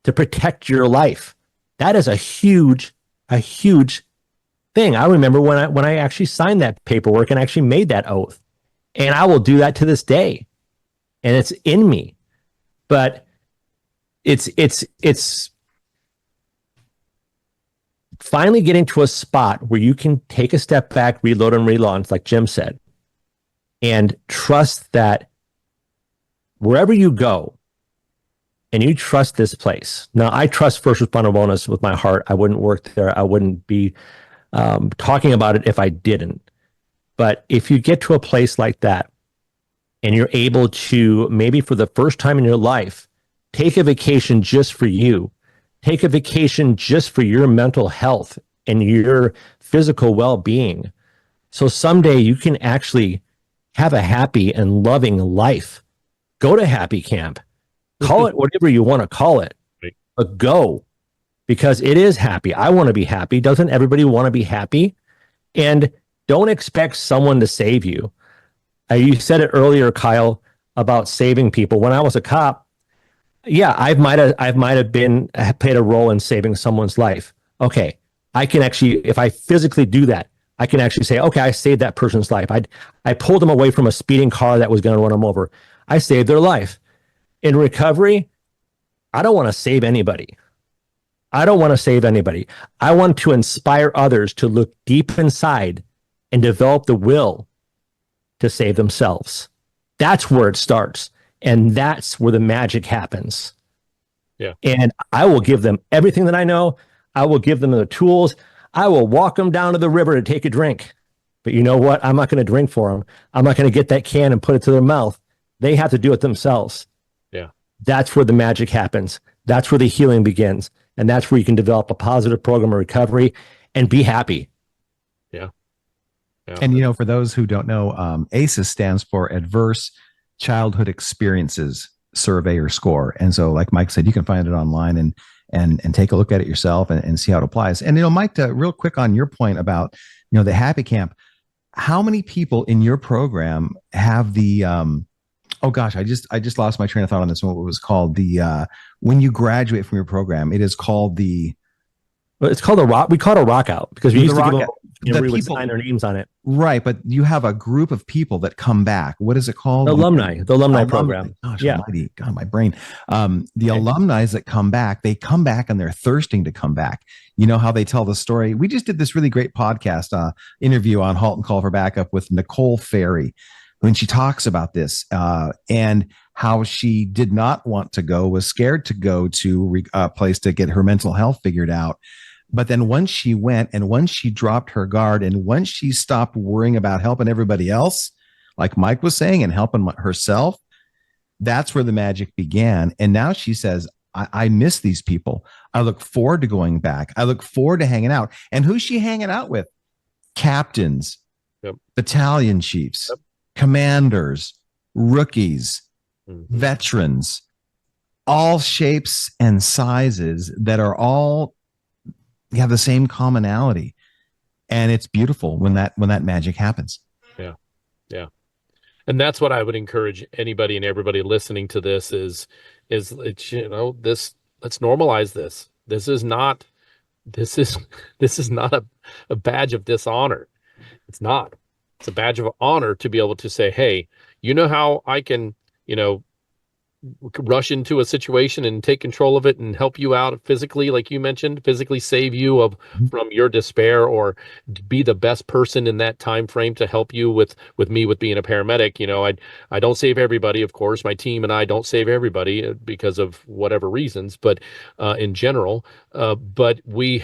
to protect your life? That is a huge thing. I remember when I actually signed that paperwork and actually made that oath. And I will do that to this day. And it's in me. But it's finally getting to a spot where you can take a step back, reload and relaunch, like Jim said, and trust that wherever you go, and you trust this place. Now, I trust First Responder Wellness with my heart. I wouldn't work there. I wouldn't be talking about it if I didn't. But if you get to a place like that, and you're able to, maybe for the first time in your life, take a vacation just for you, take a vacation just for your mental health and your physical well-being. So someday you can actually have a happy and loving life. Go to happy camp. Call it whatever you want to call it, but go, because it is happy. I want to be happy. Doesn't everybody want to be happy? And don't expect someone to save you. You said it earlier, Kyle, about saving people. When I was a cop, yeah, I might have played a role in saving someone's life. Okay, I can actually, if I physically do that, I can actually say, okay, I saved that person's life. I pulled them away from a speeding car that was going to run them over. I saved their life. In recovery, I don't want to save anybody. I want to inspire others to look deep inside and develop the will to save themselves. That's where it starts. And that's where the magic happens. Yeah. And I will give them everything that I know. I will give them the tools. I will walk them down to the river to take a drink. But you know what? I'm not going to drink for them. I'm not going to get that can and put it to their mouth. They have to do it themselves. Yeah. That's where the magic happens. That's where the healing begins. And that's where you can develop a positive program of recovery and be happy. Yeah. Yeah. And, for those who don't know, ACEs stands for Adverse Childhood Experiences Survey or Score. And so, like Mike said, you can find it online and take a look at it yourself and see how it applies. And, Mike, real quick on your point about, the Happy Camp, how many people in your program have the, oh gosh, I just lost my train of thought on this one. What it was called, when you graduate from your program, it is called it's called a rock. We call it a rock out because we used to give them, we would people, sign their names on it. Right. But you have a group of people that come back. What is it called? The alumni program. Gosh, yeah. Almighty, God, my brain. The alumni that come back, they come back and they're thirsting to come back. You know how they tell the story. We just did this really great podcast interview on Halt and Call for Backup with Nicole Ferry, when she talks about this and how she did not want to go, was scared to go to a place to get her mental health figured out. But then once she went and once she dropped her guard and once she stopped worrying about helping everybody else, like Mike was saying, and helping herself, that's where the magic began. And now she says, I miss these people. I look forward to going back. I look forward to hanging out. And who's she hanging out with? Captains, Yep. battalion chiefs, Yep. commanders, rookies, veterans, all shapes and sizes that are all have the same commonality. And it's beautiful when that magic happens. Yeah. Yeah. And that's what I would encourage anybody and everybody listening to this is it's, you know, this, let's normalize this. This is not a badge of dishonor. It's not. It's a badge of honor to be able to say, hey, you know how I can, you know, rush into a situation and take control of it and help you out physically, like you mentioned, physically save you from your despair, or be the best person in that time frame to help you with being a paramedic. You know, I don't save everybody, of course. My team and I don't save everybody because of whatever reasons, but in general, but we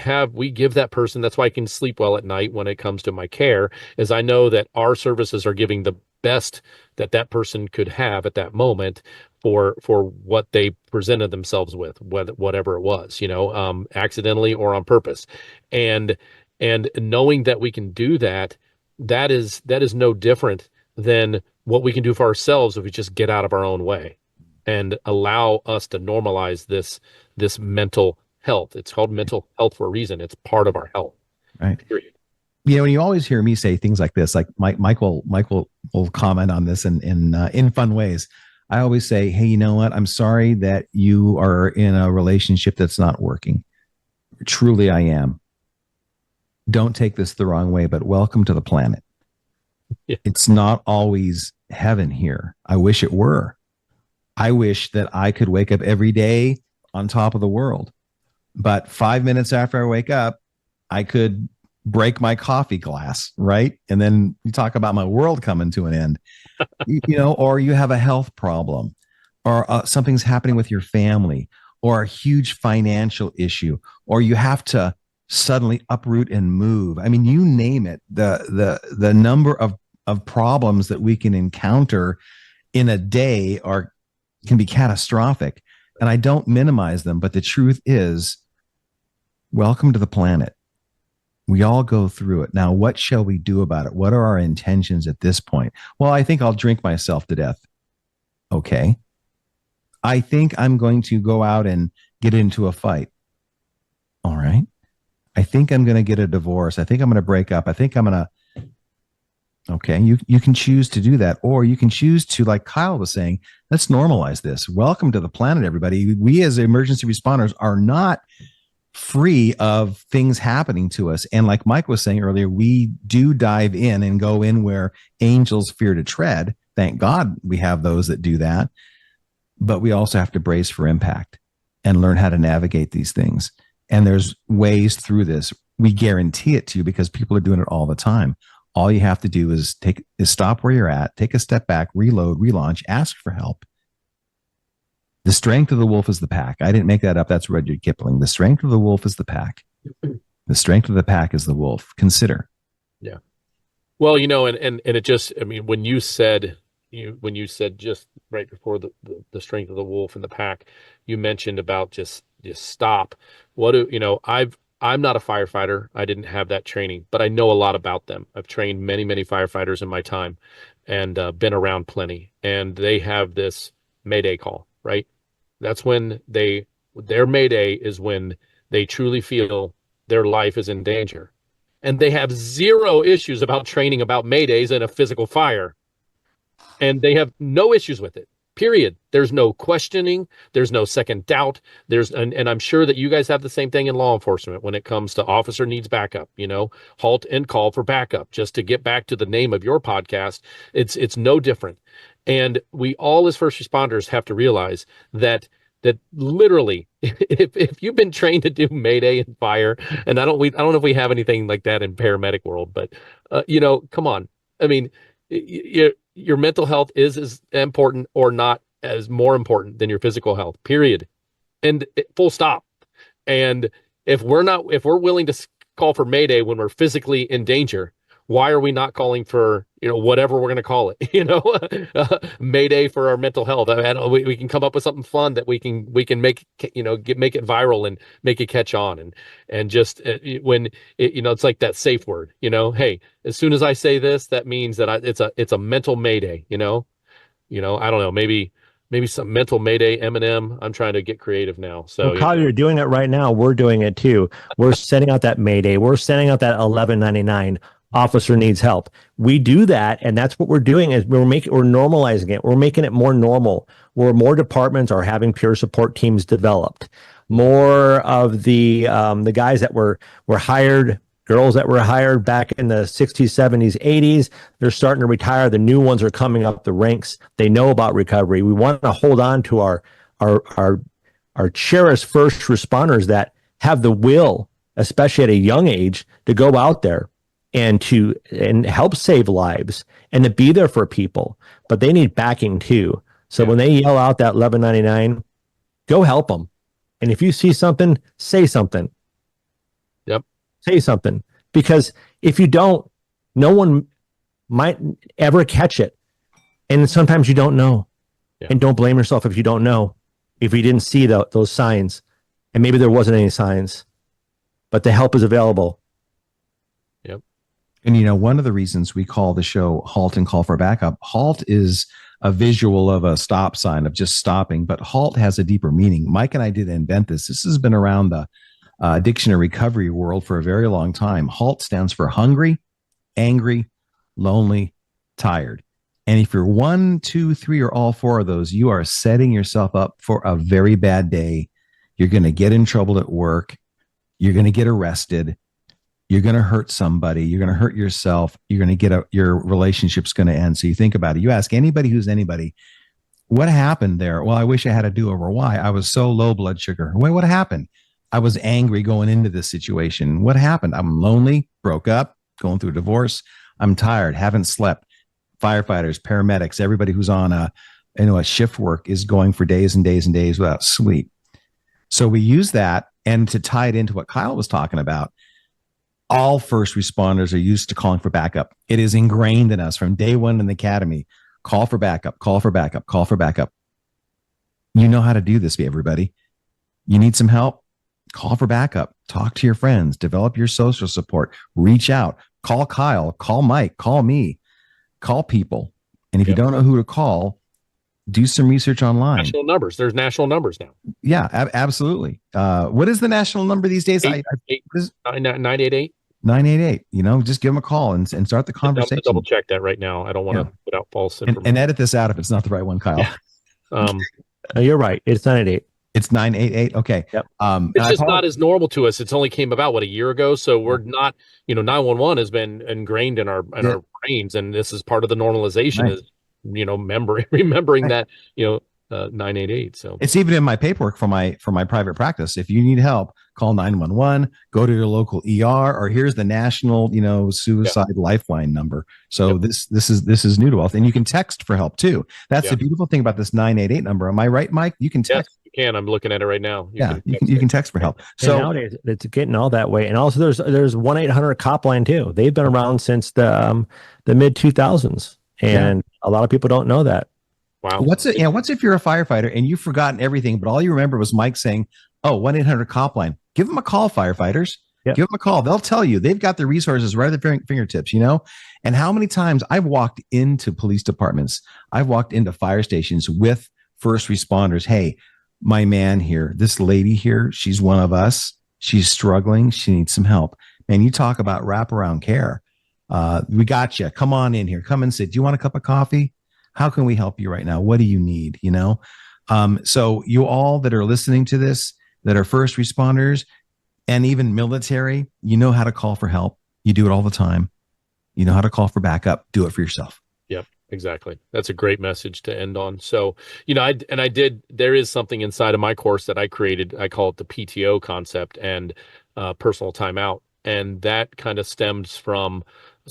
give that person. That's why I can sleep well at night when it comes to my care, is I know that our services are giving the best that person could have at that moment for what they presented themselves with, whatever it was, you know, accidentally or on purpose. And knowing that we can do that is no different than what we can do for ourselves if we just get out of our own way and allow us to normalize this mental health. It's called mental health for a reason. It's part of our health. Right. Period. You know, when you always hear me say things like this, like Mike will comment on this in fun ways. I always say, hey, you know what? I'm sorry that you are in a relationship that's not working. Truly, I am. Don't take this the wrong way, but welcome to the planet. Yeah. It's not always heaven here. I wish it were. I wish that I could wake up every day on top of the world. But 5 minutes after I wake up, I could break my coffee glass, right? And then you talk about my world coming to an end, you know, or you have a health problem, or something's happening with your family, or a huge financial issue, or you have to suddenly uproot and move. I mean, you name it. The number of problems that we can encounter in a day can be catastrophic. And I don't minimize them, but the truth is, welcome to the planet. We all go through it. Now, what shall we do about it? What are our intentions at this point? Well, I think I'll drink myself to death. Okay. I think I'm going to go out and get into a fight. All right. I think I'm going to get a divorce. I think I'm going to break up. I think I'm going to. Okay. You can choose to do that, or you can choose to, like Kyle was saying, let's normalize this. Welcome to the planet, everybody. We as emergency responders are not free of things happening to us. And like Mike was saying earlier, we do dive in and go in where angels fear to tread. Thank God we have those that do that. But we also have to brace for impact and learn how to navigate these things. And there's ways through this. We guarantee it to you because people are doing it all the time. All you have to do is stop where you're at, take a step back, reload, relaunch, ask for help. The strength of the wolf is the pack. I didn't make that up. That's Rudyard Kipling. The strength of the wolf is the pack. The strength of the pack is the wolf. Consider. Yeah. Well, you know, and it just, I mean, when you said just right before the strength of the wolf and the pack, you mentioned about just stop. I'm not a firefighter. I didn't have that training, but I know a lot about them. I've trained many, many firefighters in my time and been around plenty. And they have this Mayday call, right? That's when their Mayday is when they truly feel their life is in danger. And they have zero issues about training about Maydays in a physical fire. And they have no issues with it. Period. There's no questioning. There's no second doubt. And I'm sure that you guys have the same thing in law enforcement when it comes to officer needs backup, you know, halt and call for backup. Just to get back to the name of your podcast, it's no different. And we all as first responders have to realize that literally, if you've been trained to do Mayday and fire, and I don't know if we have anything like that in paramedic world, but you know, come on. I mean, your mental health is as important or not as more important than your physical health, period. And full stop. And if we're willing to call for Mayday when we're physically in danger, why are we not calling for, whatever we're going to call it, Mayday for our mental health? We can come up with something fun that we can make, make it viral and make it catch on. And just when it's like that safe word, hey, as soon as I say this, that means that it's a mental Mayday, I don't know, maybe some mental Mayday M&M. I'm trying to get creative now. So well, Kyle, you're doing it right now. We're doing it too. We're sending out that Mayday. We're sending out that 1199. Officer needs help. We do that, and that's what we're doing. Is we're normalizing it. We're making it more normal. Where more departments are having peer support teams developed. More of the guys that were hired, girls that were hired back in the 60s, 70s, 80s, they're starting to retire. The new ones are coming up the ranks. They know about recovery. We want to hold on to our cherished first responders that have the will, especially at a young age, to go out there and help save lives and to be there for people. But they need backing too. So when they yell out that 1199, go help them. And if you see something, say something. Yep. Say something. Because if you don't, no one might ever catch it. And sometimes you don't know. Yeah. And don't blame yourself if you don't know, if you didn't see those signs. And maybe there wasn't any signs. But the help is available. Yep. And one of the reasons we call the show Halt and Call for Backup, Halt is a visual of a stop sign of just stopping, but Halt has a deeper meaning. Mike and I did invent this. This has been around the addiction and recovery world for a very long time. Halt stands for hungry, angry, lonely, tired. And if you're 1, 2, 3, or all 4 of those, you are setting yourself up for a very bad day. You're going to get in trouble at work. You're going to get arrested. You're going to hurt somebody. You're going to hurt yourself. You're going to get your relationship's going to end. So you think about it. You ask anybody who's anybody, what happened there? Well, I wish I had a do-over. Why? I was so low blood sugar. Wait, what happened? I was angry going into this situation. What happened? I'm lonely, broke up, going through a divorce. I'm tired, haven't slept. Firefighters, paramedics, everybody who's on a shift work is going for days and days and days without sleep. So we use that, and to tie it into what Kyle was talking about, all first responders are used to calling for backup. It is ingrained in us from day one in the academy. Call for backup, call for backup, call for backup. You know how to do this, everybody. You need some help? Call for backup. Talk to your friends. Develop your social support. Reach out. Call Kyle. Call Mike. Call me. Call people. And if you don't know who to call, do some research online. National numbers. There's national numbers now. Yeah, absolutely. What is the national number these days? 988. 988. Just give them a call and start the conversation. I'm double check that right now. I don't want to put out false information. And edit this out if it's not the right one, Kyle. You're right. It's 988. It's 988. Okay. Yep. It's just not as normal to us. It's only came about a year ago. So we're not, 911 has been ingrained in our brains, and this is part of the normalization. Right. Is remembering that 988. So it's even in my paperwork for my private practice. If you need help, call 911. Go to your local ER, or here's the national suicide lifeline number. So this is new to us, and you can text for help too. That's the beautiful thing about this 988 number. Am I right, Mike? You can text. Yes, you can. I'm looking at it right now. You can text for help. So and nowadays it's getting all that way. And also there's 1-800 cop line too. They've been around since the mid 2000s, and a lot of people don't know that. Wow. What's if you're a firefighter and you've forgotten everything, but all you remember was Mike saying, "Oh, 1-800 cop line." Give them a call, firefighters. Yep. Give them a call. They'll tell you. They've got the resources right at their fingertips, And how many times I've walked into police departments, I've walked into fire stations with first responders. Hey, my man here, this lady here, she's one of us. She's struggling. She needs some help. Man, you talk about wraparound care. We got you. Come on in here. Come and sit. Do you want a cup of coffee? How can we help you right now? What do you need? So you all that are listening to this, that are first responders and even military, you know how to call for help. You do it all the time. You know how to call for backup. Do it for yourself. Yep, exactly. That's a great message to end on. So, there is something inside of my course that I created. I call it the PTO concept and personal timeout. And that kind of stems from,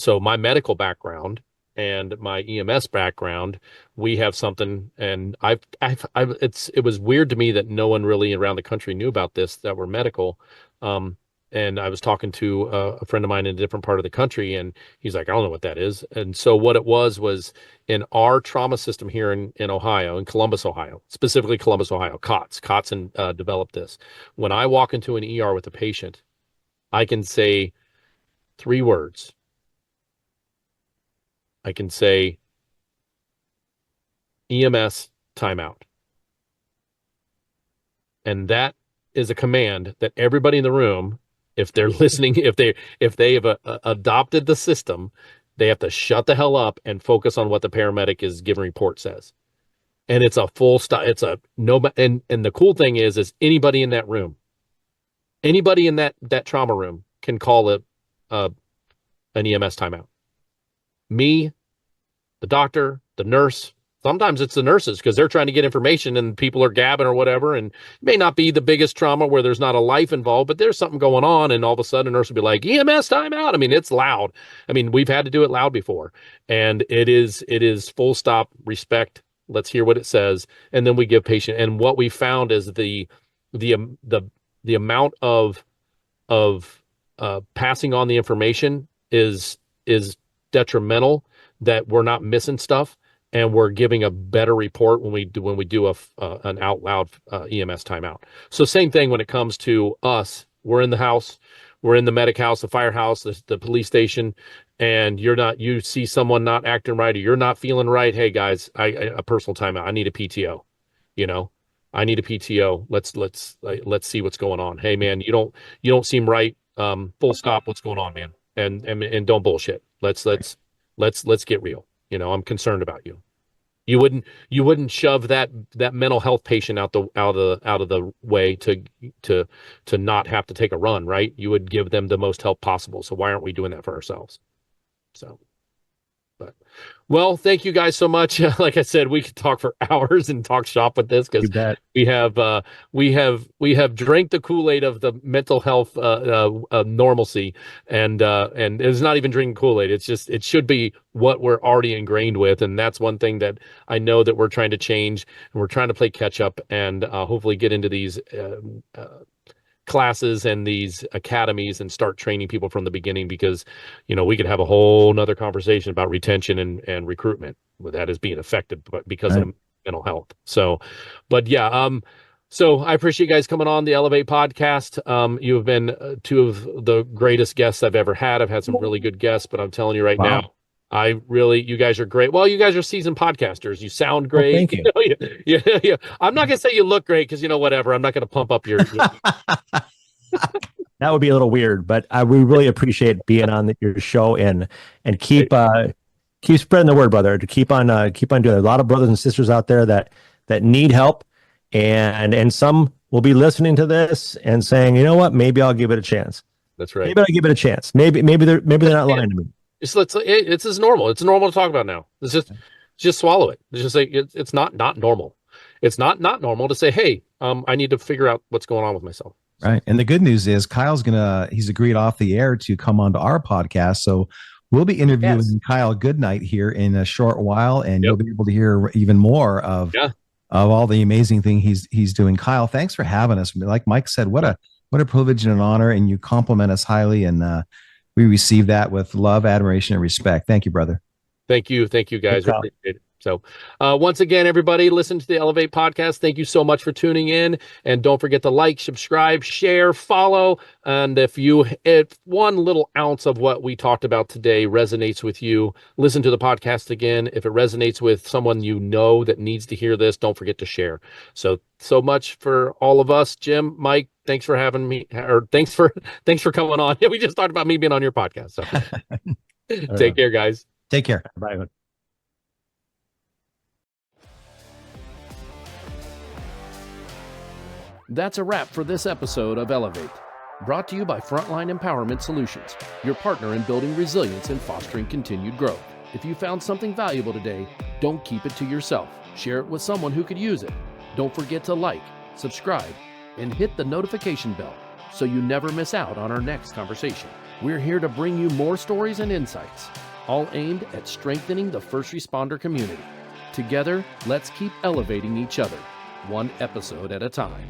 my medical background and my EMS background, we have something, and it was weird to me that no one really around the country knew about this that were medical. And I was talking to a friend of mine in a different part of the country, and he's like, I don't know what that is. And so what it was in our trauma system here in Ohio, in Columbus, Ohio, specifically Columbus, Ohio, COTS and developed this. When I walk into an ER with a patient, I can say 3 words. I can say EMS timeout. And that is a command that everybody in the room, if they're listening, if they have adopted the system, they have to shut the hell up and focus on what the paramedic is giving report says. And it's a full stop. It's a no. And the cool thing is anybody in that room, anybody in that trauma room can call it an EMS timeout. Me, the doctor, the nurse. Sometimes it's the nurses because they're trying to get information and people are gabbing or whatever. And it may not be the biggest trauma where there's not a life involved, but there's something going on. And all of a sudden a nurse will be like, EMS timeout. I mean, it's loud. I mean, we've had to do it loud before. And it is full stop, respect. Let's hear what it says. And then we give patient. And what we found is the amount of passing on the information is detrimental, that we're not missing stuff. And we're giving a better report when we do an out loud EMS timeout. So same thing when it comes to us. We're in the house, we're in the medic house, the firehouse, the police station, and you see someone not acting right, or you're not feeling right. Hey guys, a personal timeout. I need a PTO. I need a PTO. Let's see what's going on. Hey man, you don't seem right. Full stop. What's going on, man? And don't bullshit. Let's get real. I'm concerned about you. You wouldn't shove that mental health patient out of the way to not have to take a run, right? You would give them the most help possible. So why aren't we doing that for ourselves? So, but well, thank you guys so much. Like I said, we could talk for hours and talk shop with this because we have drank the Kool-Aid of the mental health normalcy, and it's not even drinking Kool-Aid. It's just, it should be what we're already ingrained with, and that's one thing that I know that we're trying to change, and we're trying to play catch up, and hopefully get into these classes and these academies and start training people from the beginning, because we could have a whole nother conversation about retention and recruitment that is being affected because of mental health. So, but yeah, so I appreciate you guys coming on the Elevate podcast. You have been 2 of the greatest guests I've ever had. I've had some really good guests, but I'm telling you right now, you guys are great. Well, you guys are seasoned podcasters. You sound great. Well, thank you. Yeah. I'm not gonna say you look great because whatever. I'm not gonna pump up your. That would be a little weird, but we really appreciate being on your show and keep spreading the word, brother. To keep on doing it. A lot of brothers and sisters out there that need help, and some will be listening to this and saying, you know what, maybe I'll give it a chance. That's right. Maybe I'll give it a chance. Maybe they're not lying to me. It's as normal. It's normal to talk about now. It's just swallow it. It's just like it's not normal. It's not normal to say, hey, I need to figure out what's going on with myself. Right. And the good news is he's agreed off the air to come onto our podcast. So we'll be interviewing Kyle Goodknight here in a short while, and you'll be able to hear even more of all the amazing thing he's doing. Kyle, thanks for having us. Like Mike said, what a privilege and an honor, and you compliment us highly, and we receive that with love, admiration, and respect. Thank you, brother. Thank you guys. Appreciate it. So once again, everybody, listen to the Elevate podcast. Thank you so much for tuning in. And don't forget to like, subscribe, share, follow. And if one little ounce of what we talked about today resonates with you, listen to the podcast again. If it resonates with someone that needs to hear this, don't forget to share. So much for all of us. Jim, Mike, thanks for having me, or thanks for coming on. We just talked about me being on your podcast. So take care, guys. Take care. Bye. That's a wrap for this episode of Elevate, brought to you by Frontline Empowerment Solutions, your partner in building resilience and fostering continued growth. If you found something valuable today, don't keep it to yourself. Share it with someone who could use it. Don't forget to like, subscribe, and hit the notification bell so you never miss out on our next conversation. We're here to bring you more stories and insights. all aimed at strengthening the first responder community. Together, let's keep elevating each other, one episode at a time.